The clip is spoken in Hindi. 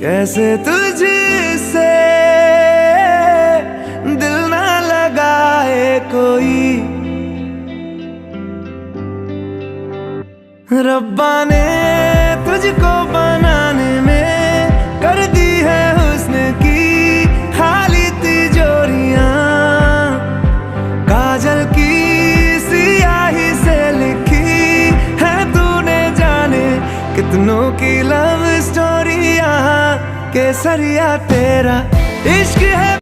कैसे तुझसे दिल ना लगाए कोई। रब्बा ने तुझको बनाने में कर दी है हुस्न की खाली तिजोरियां। काजल की सियाही से लिखी है तूने जाने कितनों की लव स्टोरियां। केसरिया तेरा इश्क है।